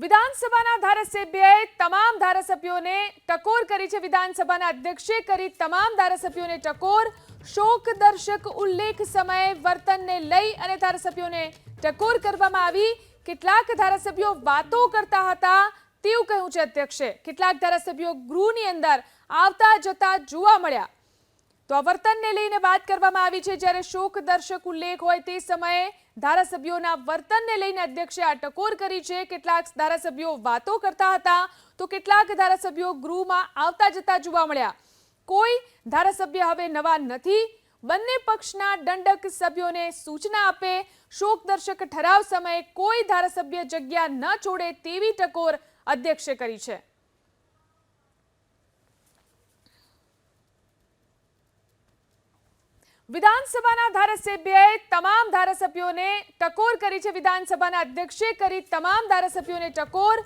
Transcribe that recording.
વિધાનસભાના ધારાસભ્યએ તમામ ધારાસભ્યોને ટકોર કરી છે. વિધાનસભાના અધ્યક્ષે કરી તમામ ધારાસભ્યોને ટકોર. શોકદર્શક ઉલ્લેખ સમયે વર્તનને લઈ અને ધારાસભ્યોને ટકોર કરવામાં આવી. કેટલાક ધારાસભ્યો વાતો કરતા હતા તેવું કહ્યું છે અધ્યક્ષે. કેટલાક ધારાસભ્યો ગૃહની અંદર આવતા જતા જોવા મળ્યા. તો આ વર્તનને લઈને વાત કરવામાં આવી છે. જ્યારે શોકદર્શક ઉલ્લેખ હોય તે સમયે ધારાસભ્યોના વર્તનને લઈને અધ્યક્ષે આ ટકોર કરી છે. કેટલાક ધારાસભ્યો વાતો કરતા હતા તો કેટલાક ધારાસભ્યો ગૃહમાં આવતા જતા જોવા મળ્યા. કોઈ ધારાસભ્ય હવે નવા નથી. બંને પક્ષના દંડક સભ્યોને સૂચના આપે. શોકદર્શક ઠરાવ સમયે કોઈ ધારાસભ્ય જગ્યા ન છોડે તેવી ટકોર અધ્યક્ષે કરી છે. વિધાનસભાના ધારાસભ્યએ તમામ ધારાસભ્યોને ટકોર કરી છે. વિધાનસભાના અધ્યક્ષે કરી તમામ ધારાસભ્યોને ટકોર.